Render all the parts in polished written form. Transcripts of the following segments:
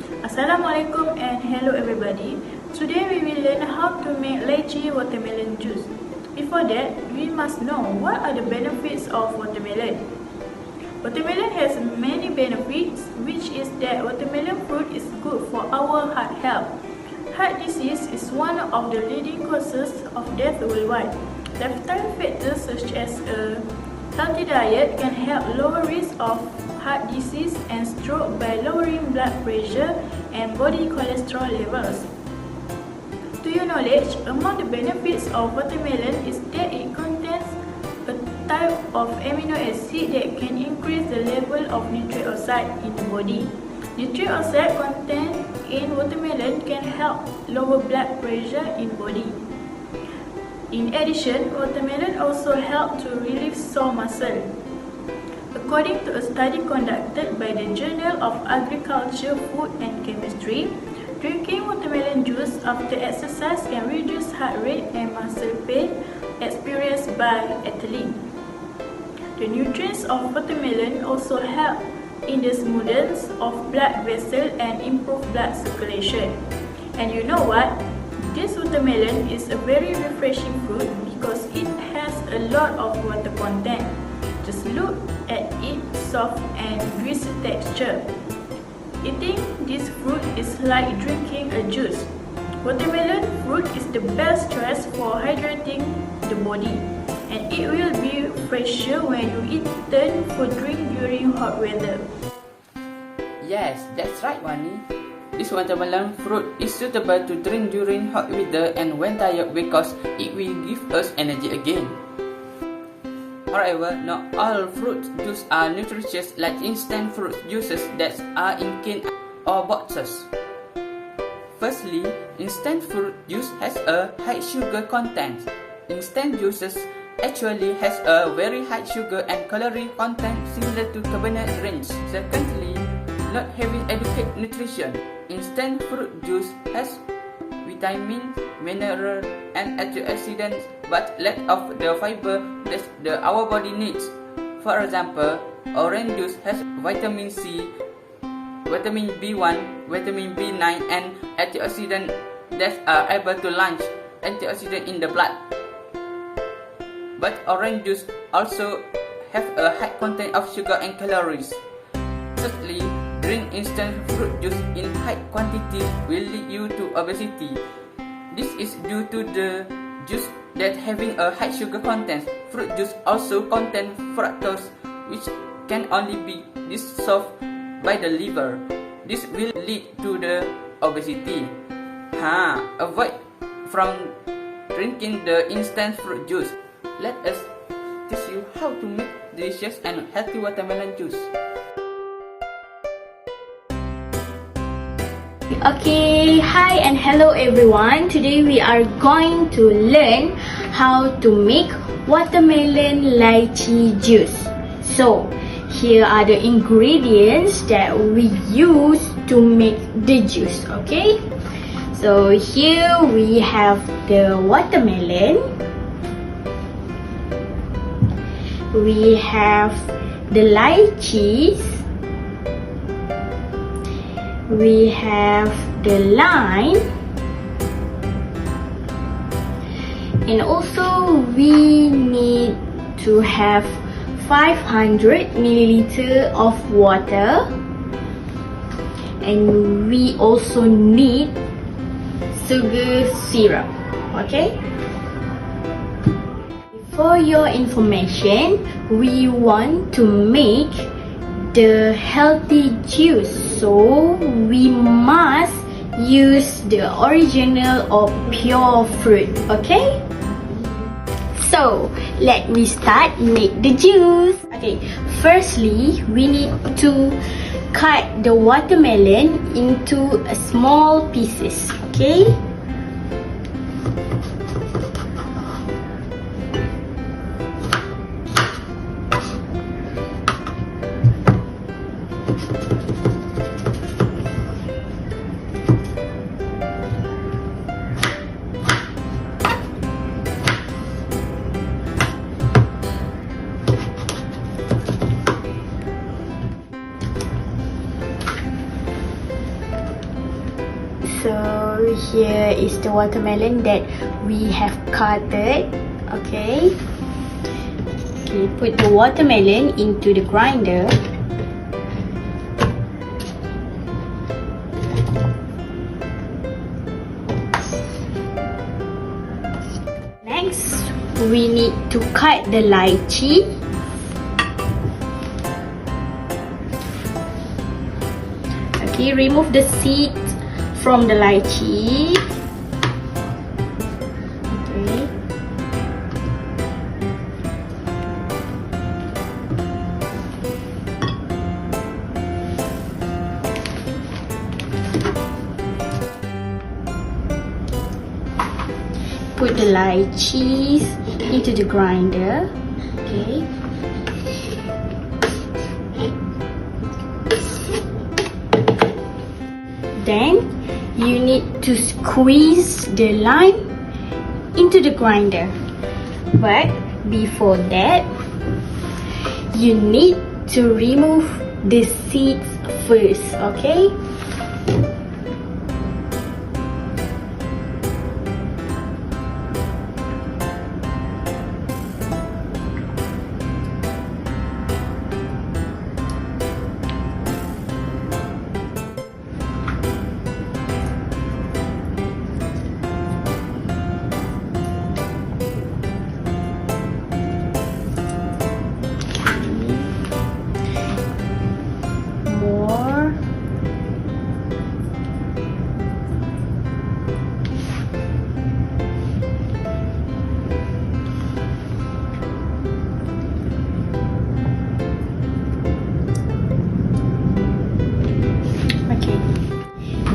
Assalamualaikum and hello everybody. Today we will learn how to make lychee watermelon juice. Before that, we must know what are the benefits of watermelon. Watermelon has many benefits, which is that watermelon fruit is good for our heart health. Heart disease is one of the leading causes of death worldwide. Lifestyle factors such as a healthy diet can help lower risk of heart disease and stroke by lowering blood pressure and body cholesterol levels. To your knowledge, among the benefits of watermelon is that it contains a type of amino acid that can increase the level of nitric oxide in the body. Nitric oxide content in watermelon can help lower blood pressure in body. In addition, watermelon also helps to relieve sore muscle. According to a study conducted by the Journal of Agriculture, Food and Chemistry, drinking watermelon juice after exercise can reduce heart rate and muscle pain experienced by athletes. The nutrients of watermelon also help in the smoothness of blood vessels and improve blood circulation. And you know what? This watermelon is a very refreshing fruit because it has a lot of water content. Just look at its soft and greasy texture. Eating this fruit is like drinking a juice. Watermelon fruit is the best choice for hydrating the body, and it will be fresher when you eat it for drink during hot weather. Yes, that's right, Wani. This watermelon fruit is suitable to drink during hot weather and when tired because it will give us energy again. However, not all fruit juices are nutritious like instant fruit juices that are in cans or boxes. Firstly, instant fruit juice has a high sugar content. Instant juices actually has a very high sugar and calorie content similar to carbonated drinks. Secondly, not having adequate nutrition. Instant fruit juice has vitamins, minerals, and antioxidants, but lack of the fiber that our body needs. For example, orange juice has vitamin C, vitamin B1, vitamin B9, and antioxidants that are able to launch antioxidants in the blood. But orange juice also have a high content of sugar and calories. Thirdly, drink instant fruit juice in high quantity will lead you to obesity. This is due to the juice that having a high sugar content. Fruit juice also contain fructose, which can only be dissolved by the liver. This will lead to the obesity. Avoid from drinking the instant fruit juice. Let us teach you how to make delicious and healthy watermelon juice. Okay, hi and hello everyone. Today we are going to learn how to make watermelon lychee juice. So, here are the ingredients that we use to make the juice, okay? So, here we have the watermelon. We have the lychees. We have the lime, and also we need to have 500 milliliter of water, and we also need sugar syrup. Okay, for your information, we want to make the healthy juice, so we must use the original or pure fruit. Okay, so let me start make the juice. Okay, firstly we need to cut the watermelon into small pieces. Okay, So here is the watermelon that we have cutted. Okay. Okay, put the watermelon into the grinder. Next, we need to cut the lychee. Okay, remove the seeds from the lychee. Okay. Put the lychees into the grinder. Okay. Then you need to squeeze the lime into the grinder. But before that, you need to remove the seeds first, okay? More. Okay.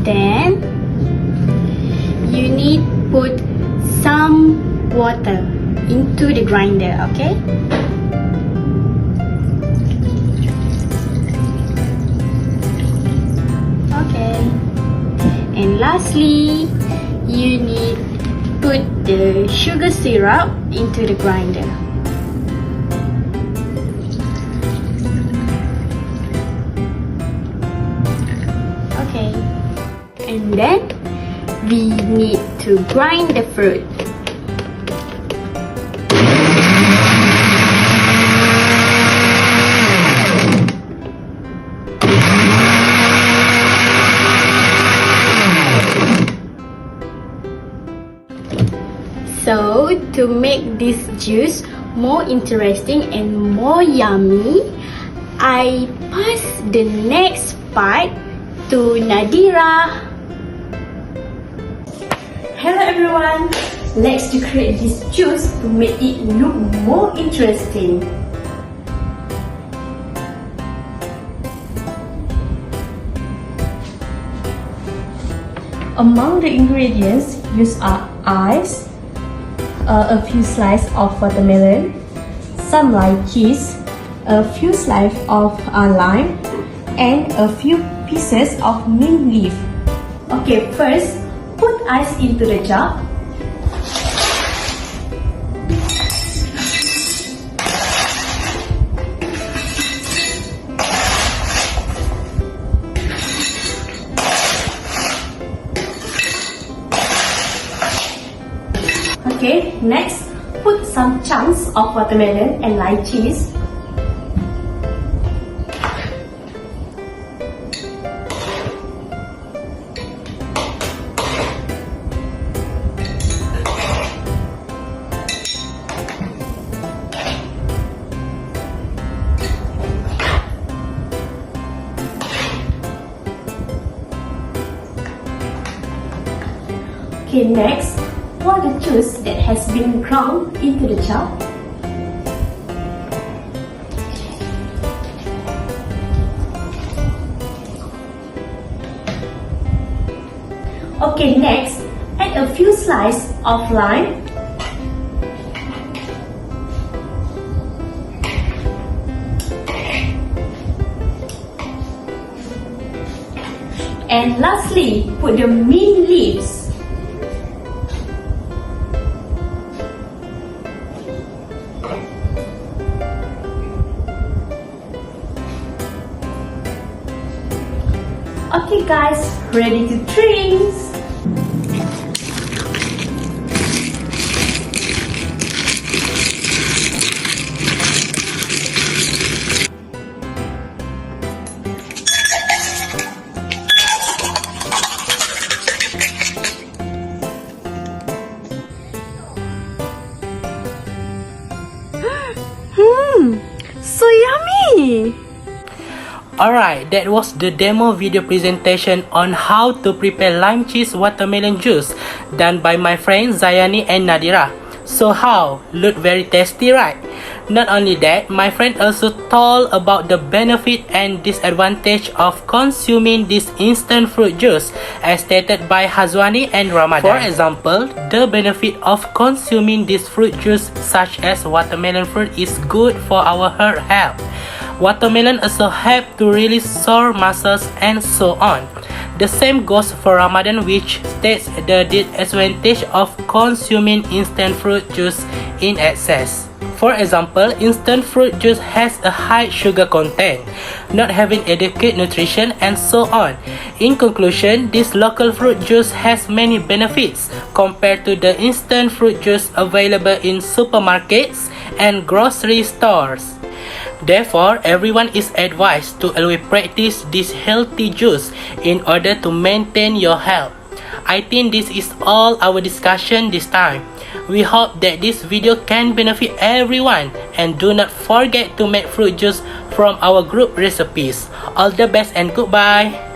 Then you need put some water into the grinder, okay? Okay. And lastly, you need put the sugar syrup into the grinder. Okay. And then we need to grind the fruit. So to make this juice more interesting and more yummy, I pass the next part to Nadira. Hello everyone! Let's create this juice to make it look more interesting. Among the ingredients used are ice, a few slices of watermelon, some lychees, a few slices of lime, and a few pieces of mint leaf. Okay, first put ice into the jar. Okay, next put some chunks of watermelon and lychees. Okay, next, pour the juice that has been ground into the jar. Okay, next, add a few slices of lime. And lastly, put the mint leaves. Okay guys, ready to drink? so yummy! Alright, that was the demo video presentation on how to prepare lime cheese watermelon juice done by my friends Zayani and Nadira. So how? Look very tasty, right? Not only that, my friend also told about the benefit and disadvantage of consuming this instant fruit juice as stated by Hazwani and Ramadan. For example, the benefit of consuming this fruit juice such as watermelon fruit is good for our heart health. Watermelon also help to release sore muscles and so on. The same goes for Ramadan, which states the disadvantage of consuming instant fruit juice in excess. For example, instant fruit juice has a high sugar content, not having adequate nutrition and so on. In conclusion, this local fruit juice has many benefits compared to the instant fruit juice available in supermarkets and grocery stores. Therefore, everyone is advised to always practice this healthy juice in order to maintain your health. I think this is all our discussion this time. We hope that this video can benefit everyone, and do not forget to make fruit juice from our group recipes. All the best and goodbye!